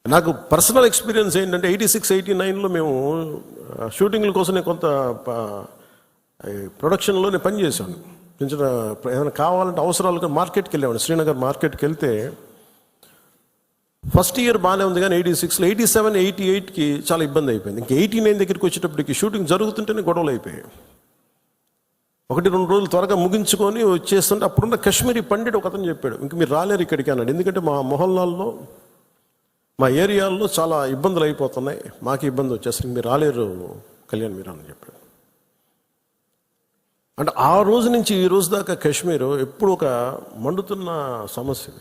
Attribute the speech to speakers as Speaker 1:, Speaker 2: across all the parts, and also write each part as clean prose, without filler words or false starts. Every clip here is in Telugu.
Speaker 1: నాకు పర్సనల్ ఎక్స్పీరియన్స్ ఏంటంటే 86-89లో మేము షూటింగ్ల కోసం నేను కొంత ప్రొడక్షన్లో నేను పనిచేశాను. కొంచెం ఏదైనా కావాలంటే అవసరాలుగా మార్కెట్కి వెళ్ళేవాడు. శ్రీనగర్ మార్కెట్కి వెళ్తే ఫస్ట్ ఇయర్ బాగానే ఉంది, కానీ 86లో 87, 88కి చాలా ఇబ్బంది అయిపోయింది. ఇంకా 89 దగ్గరికి వచ్చేటప్పటికి షూటింగ్ జరుగుతుంటేనే గొడవలు అయిపోయాయి. 1-2 రోజులు త్వరగా ముగించుకొని వచ్చేస్తుంటే అప్పుడున్న కాశ్మీరీ పండిట్ ఒక అతను చెప్పాడు, ఇంక మీరు రాలేరు ఇక్కడికి అన్నాడు. ఎందుకంటే మా మొహల్లాల్లో మా ఏరియాల్లో చాలా ఇబ్బందులు అయిపోతున్నాయి, మాకు ఇబ్బంది వచ్చేసరికి మీరు రాలేరు కళ్యాణ్ మీరు అని చెప్పాడు. అంటే ఆ రోజు నుంచి ఈ రోజు దాకా కాశ్మీర్ ఎప్పుడు ఒక మండుతున్న సమస్య.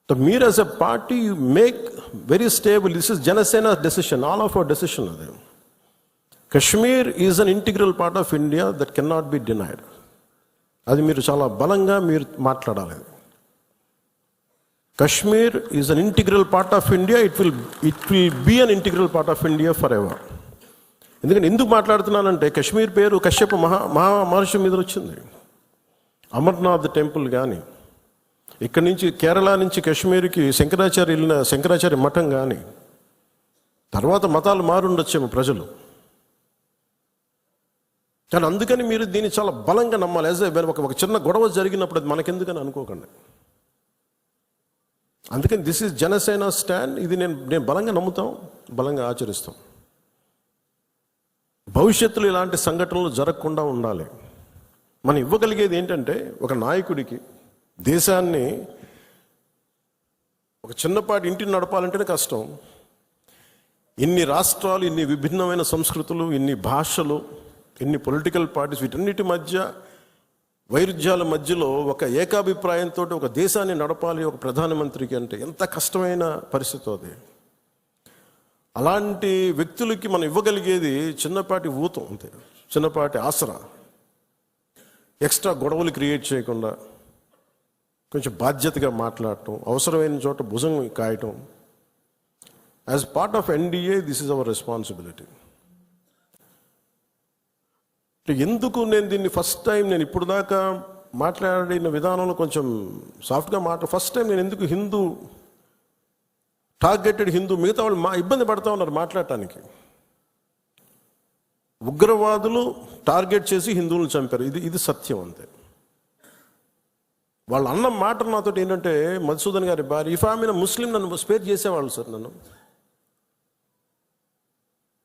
Speaker 1: మీరు as a party you make very stable. This is Janasena decision, all of our decision. అదే Kashmir is an integral part of India that can not be denied. అది మీరు చాలా బలంగా మీరు మాట్లాడాలి. Kashmir is an integral part of India. It will be an integral part of India forever. ఎందుకంటే ఎందుకు మాట్లాడుతున్నానంటే కశ్మీర్ పేరు కశ్యప మహర్షి మీద వచ్చింది. అమర్నాథ్ టెంపుల్ కానీ, ఇక్కడి నుంచి కేరళ నుంచి కాశ్మీర్కి శంకరాచార్య మఠం కానీ, తర్వాత మతాలు మారుండొచ్చేమో ప్రజలు, కానీ అందుకని మీరు దీన్ని చాలా బలంగా నమ్మాలి. యాజ్ ఒక చిన్న గొడవ జరిగినప్పుడు అది మనకెందుకని అనుకోకండి. అందుకని దిస్ ఈజ్ జనసేన స్టాండ్. ఇది నేను బలంగా నమ్ముతాం, బలంగా ఆచరిస్తాం. భవిష్యత్తులో ఇలాంటి సంఘటనలు జరగకుండా ఉండాలి. మనం ఇవ్వగలిగేది ఏంటంటే ఒక నాయకుడికి దేశాన్ని, ఒక చిన్నపాటి ఇంటిని నడపాలంటేనే కష్టం. ఇన్ని రాష్ట్రాలు, ఇన్ని విభిన్నమైన సంస్కృతులు, ఇన్ని భాషలు, ఇన్ని పొలిటికల్ పార్టీస్, వీటన్నిటి మధ్య వైరుధ్యాల మధ్యలో ఒక ఏకాభిప్రాయంతో ఒక దేశాన్ని నడపాలి ఒక ప్రధానమంత్రికి అంటే ఎంత కష్టమైన పరిస్థితి అది. అలాంటి వ్యక్తులకి మనం ఇవ్వగలిగేది చిన్నపాటి ఊతం అంతే, చిన్నపాటి ఆసరా. ఎక్స్ట్రా గొడవలు క్రియేట్ చేయకుండా కొంచెం బాధ్యతగా మాట్లాడటం, అవసరమైన చోట భుజం కాయటం. As part of NDA this is our responsibility. ఎందుకు నేను దీన్ని ఫస్ట్ టైం, నేను ఇప్పుడు దాకా మాట్లాడిన విధానంలో కొంచెం సాఫ్ట్గా ఫస్ట్ టైం నేను ఎందుకు హిందూ టార్గెటెడ్ హిందూ, మిగతా వాళ్ళు ఇబ్బంది పడతా ఉన్నారు మాట్లాడటానికి. ఉగ్రవాదులు టార్గెట్ చేసి హిందువులను చంపారు, ఇది సత్యం అంతే. వాళ్ళు అన్న మాట నాతో ఏంటంటే, మధుసూదన్ గారి భార్య, ఇఫ్ ఆమె ముస్లిం నన్ను స్పేర్ చేసేవాళ్ళు సార్.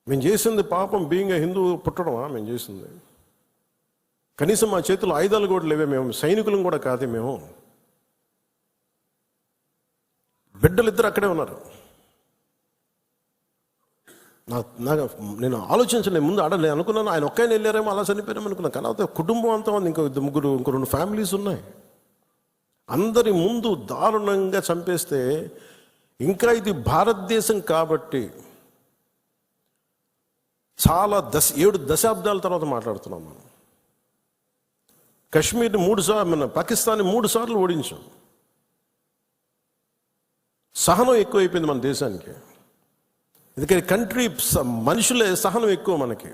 Speaker 1: మేము చేసింది పాపం, బీయింగ్ హిందూ పుట్టడమా మేము చేసింది? కనీసం మా చేతుల్లో ఆయుధాలు కూడా లేవే, మేము సైనికులం కూడా కాదే. మేము బిడ్డలిద్దరు అక్కడే ఉన్నారు. నేను ఆలోచించలేదు ముందు. నేను అనుకున్నాను ఆయన ఒక్కైనా వెళ్ళారేమో, అలా చనిపోయారేమో అనుకున్నాను. కానీ కుటుంబం అంతా ఉంది, ఇంకో 2 ఫ్యామిలీస్ ఉన్నాయి. అందరి ముందు దారుణంగా చంపేస్తే, ఇంకా ఇది భారతదేశం కాబట్టి చాలా 7 దశాబ్దాల తర్వాత మాట్లాడుతున్నాం మనం. కశ్మీర్ని 3 సార్లు, మన పాకిస్తాన్ని 3 సార్లు ఓడించాం. సహనం ఎక్కువైపోయింది మన దేశానికి. ఎందుకంటే కంట్రీ మనుషులే సహనం ఎక్కువ మనకి.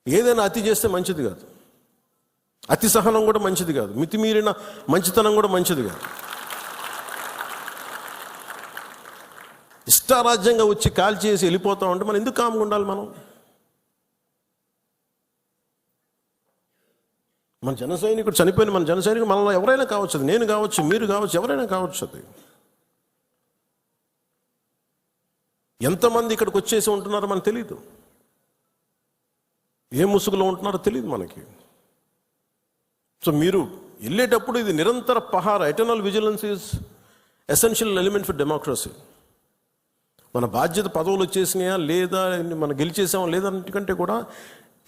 Speaker 1: ఏదైనా అతి చేస్తే మంచిది కాదు, అతి సహనం కూడా మంచిది కాదు, మితిమీరిన మంచితనం కూడా మంచిది కాదు. ఇష్టారాజ్యంగా వచ్చి కాల్ చేసి వెళ్ళిపోతా ఉంటే మనం ఎందుకు కామ్గా ఉండాలి? మన జన సైనికుడు చనిపోయిన మన జన సైనికుడు మనలో ఎవరైనా కావచ్చు, అది నేను కావచ్చు, మీరు కావచ్చు, ఎవరైనా కావచ్చు. అది ఎంతమంది ఇక్కడికి వచ్చేసి ఉంటున్నారో మనకు తెలియదు, ఏ ముసుగులో ఉంటున్నారో తెలియదు మనకి. సో మీరు వెళ్ళేటప్పుడు ఇది నిరంతర పహార, eternal vigilance is essential element for democracy. మన బాధ్యత పదవులు వచ్చేసినాయా లేదా, మనం గెలిచేసామా లేదంటే కూడా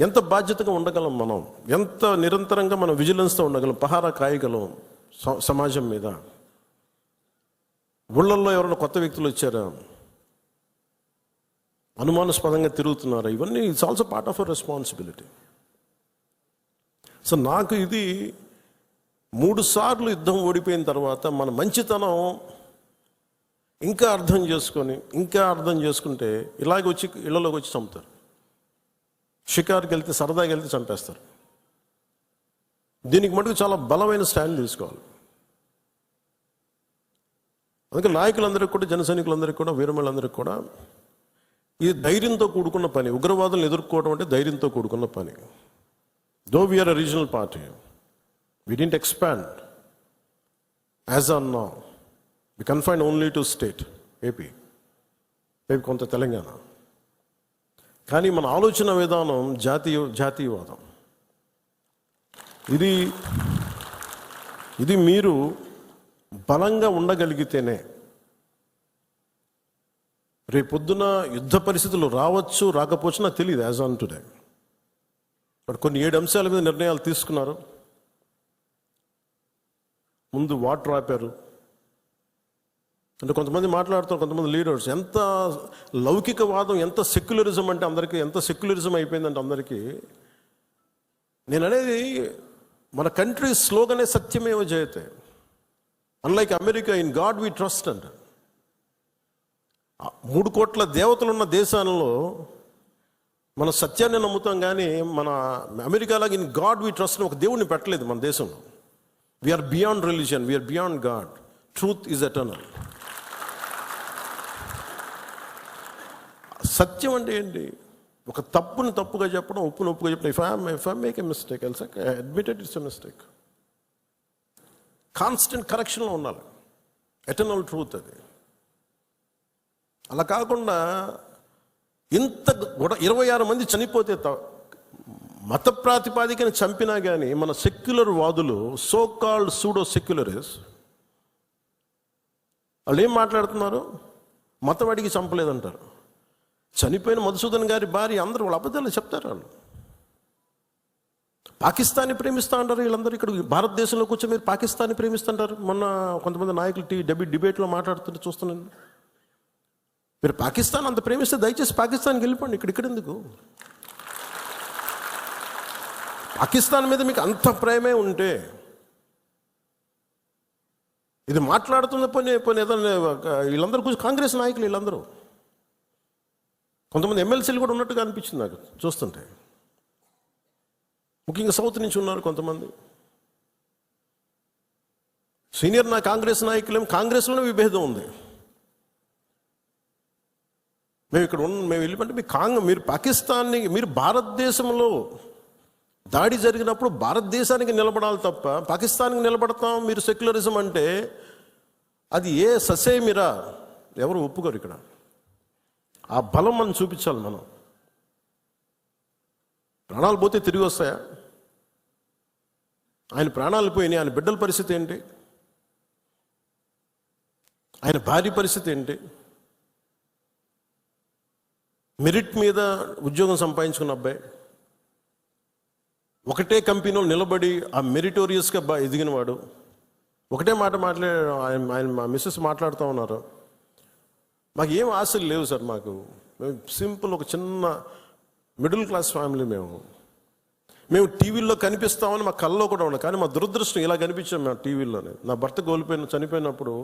Speaker 1: ఎంత బాధ్యతగా ఉండగలం మనం, ఎంత నిరంతరంగా మనం విజిలెన్స్తో ఉండగలం, పహారా కాయగలం సమాజం మీద. ఊళ్ళల్లో ఎవరైనా కొత్త వ్యక్తులు వచ్చారా, అనుమానాస్పదంగా తిరుగుతున్నారా, ఇవన్నీ it's also part of our responsibility. So నాకు ఇది 3 సార్లు యుద్ధం ఓడిపోయిన తర్వాత మన మంచితనం ఇంకా అర్థం చేసుకుంటే ఇలాగ వచ్చి ఇళ్లలోకి వచ్చి చంపుతారు. షికార్కి వెళ్తే, సరదాకి వెళ్తే చంపేస్తారు. దీనికి మటుకు చాలా బలమైన స్టాండ్ తీసుకోవాలి. అందుకే నాయకులందరికీ కూడా, జన సైనికులందరికీ కూడా, వీరమలందరికీ కూడా ఇది ధైర్యంతో కూడుకున్న పని. ఉగ్రవాదులను ఎదుర్కోవడం అంటే ధైర్యంతో కూడుకున్న పని. Though we are a regional party, we didn't expand as on now, we confine only to state AP, కొంత తెలంగాణ. కానీ మన ఆలోచన విధానం జాతీయవాదం. ఇది మీరు బలంగా ఉండగలిగితేనే రేపొద్దున యుద్ధ పరిస్థితులు రావచ్చు, రాకపోవచ్చు, నాకు తెలియదు యాజ్ ఆన్ టుడే. బట్ కొన్ని 7 అంశాల మీద నిర్ణయాలు తీసుకున్నారు. ముందు వాటర్ ఆపారు. అంటే కొంతమంది మాట్లాడుతారు, కొంతమంది లీడర్స్, ఎంత లౌకికవాదం, ఎంత సెక్యులరిజం అంటే అందరికీ, ఎంత సెక్యులరిజం అయిపోయిందంటే అందరికీ. నేను అనేది మన కంట్రీ స్లోగనే సత్యమేవ జయతే. Unlike America, in God we trust అంట. 3 కోట్ల దేవతలున్న దేశాలలో మన సత్యాన్ని నమ్ముతాం, కానీ మన అమెరికాలాగా ఇన్ గాడ్ వి ట్రస్ట్ ఒక దేవుడిని పెట్టలేదు మన దేశంలో. We are beyond religion, we are beyond God. Truth is eternal. సత్యం అంటే ఏంటి? ఒక తప్పుని తప్పుగా చెప్పడం, ఒప్పుని ఒప్పుగా చెప్పడం. If I make a mistake, admitted it's a mistake. Constant కరెక్షన్లో ఉండాలి. ఎటర్నల్ ట్రూత్ అది. అలా కాకుండా ఇంత 26 మంది చనిపోతే మత ప్రాతిపాదికన చంపినా కానీ మన సెక్యులర్ వాదులు, సో కాల్డ్ సూడో సెక్యులరిస్ట్, వాళ్ళు ఏం మాట్లాడుతున్నారు? మతవాడికి చంపలేదంటారు. చనిపోయిన మధుసూదన్ గారి భార్య, అందరూ వాళ్ళ అబద్ధాలు చెప్తారు. వాళ్ళు పాకిస్తాన్ని ప్రేమిస్తా అంటారు. వీళ్ళందరూ ఇక్కడ భారతదేశంలో కూర్చొని మీరు పాకిస్తాన్ని ప్రేమిస్తుంటారు. మొన్న కొంతమంది నాయకులు డిబేట్లో మాట్లాడుతుంటే చూస్తున్నాను. మీరు పాకిస్తాన్ అంత ప్రేమిస్తే దయచేసి పాకిస్తాన్కి వెళ్ళిపోండి. ఇక్కడ ఎందుకు? పాకిస్తాన్ మీద మీకు అంత ప్రేమే ఉంటే ఇది మాట్లాడుతున్న పని ఏదైనా వీళ్ళందరూ కూర్చొని కాంగ్రెస్ నాయకులు వీళ్ళందరూ, కొంతమంది ఎమ్మెల్సీలు కూడా ఉన్నట్టుగా అనిపించింది నాకు చూస్తుంటే. ముఖ్యంగా సౌత్ నుంచి ఉన్నారు కొంతమంది సీనియర్ కాంగ్రెస్ నాయకులేం. కాంగ్రెస్లోనే విభేదం ఉంది. మేము వెళ్ళిపోతే మీరు పాకిస్తాన్ని, మీరు భారతదేశంలో దాడి జరిగినప్పుడు భారతదేశానికి నిలబడాలి తప్ప పాకిస్తాన్కి నిలబడతాం మీరు సెక్యులరిజం అంటే అది ఏ ససేమిరా ఎవరు ఒప్పుకోరు. ఇక్కడ ఆ బలం మనం చూపించాలి. మనం ప్రాణాలు పోతే తిరిగి వస్తాయా? ఆయన ప్రాణాలు పోయినాయి. ఆయన బిడ్డల పరిస్థితి ఏంటి? ఆయన భార్య పరిస్థితి ఏంటి? మెరిట్ మీద ఉద్యోగం సంపాదించుకున్న అబ్బాయి, ఒకటే కంపెనీలో నిలబడి ఆ మెరిటోరియస్గా ఎదిగినవాడు, ఒకటే మాట ఆయన మా మిస్సెస్ మాట్లాడుతూ ఉన్నారు. మాకు ఏం ఆశలు లేవు సార్. మేము సింపుల్ ఒక చిన్న మిడిల్ క్లాస్ ఫ్యామిలీ. మేము టీవీల్లో కనిపిస్తామని మా కళ్ళలో కూడా ఉన్నాం. కానీ మా దురదృష్టం ఇలా కనిపించాం మేము టీవీల్లోనే. నా భర్త చనిపోయినప్పుడు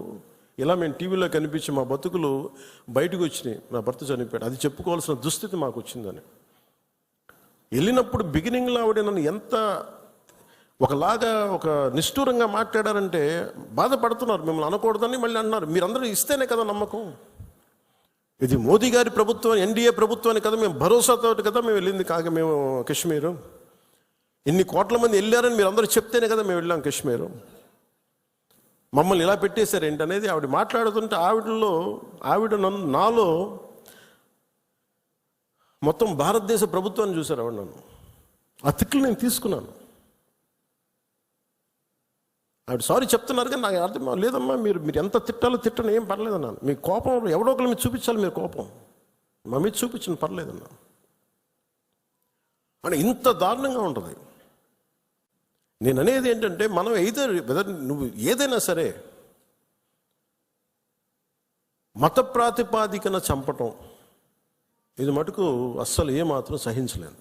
Speaker 1: ఇలా మేము టీవీలో కనిపించి మా బతుకులు బయటకు వచ్చినాయి. నా భర్త చనిపోయాడు, అది చెప్పుకోవాల్సిన దుస్థితి మాకు వచ్చిందని. వెళ్ళినప్పుడు బిగినింగ్లో ఆవిడ నన్ను ఎంత ఒకలాగా ఒక నిష్ఠూరంగా మాట్లాడారంటే బాధపడుతున్నారు. మిమ్మల్ని అనకూడదని మళ్ళీ అన్నారు. మీరందరూ ఇస్తేనే కదా నమ్మకం. ఇది మోదీ గారి ప్రభుత్వం, ఎన్డీఏ ప్రభుత్వాన్ని కదా మేము భరోసాతో కదా మేము వెళ్ళింది. మేము కాశ్మీరు ఇన్ని కోట్ల మంది వెళ్ళారని మీరు అందరూ చెప్తేనే కదా మేము వెళ్ళాం కాశ్మీరు. మమ్మల్ని ఇలా పెట్టేశారు ఏంటనేది ఆవిడ మాట్లాడుతుంటే నాలో మొత్తం భారతదేశ ప్రభుత్వాన్ని చూశారు ఆవిడ. నన్ను ఆ తిట్లు నేను తీసుకున్నాను. ఆవిడ సారీ చెప్తున్నారు కానీ నాకు అర్థం లేదమ్మా, మీరు ఎంత తిట్టాలో తిట్టను, ఏం పర్లేదన్నాను. మీ కోపం ఎవడో ఒకరి మీద చూపించాలి. మీరు కోపం మా మీద చూపించండి, పర్లేదన్నా. అని ఇంత దారుణంగా ఉంటుంది. నేను అనేది ఏంటంటే మనం నువ్వు ఏదైనా సరే మత ప్రాతిపాదికన చంపటం ఇది మటుకు అస్సలు ఏమాత్రం సహించలేదు.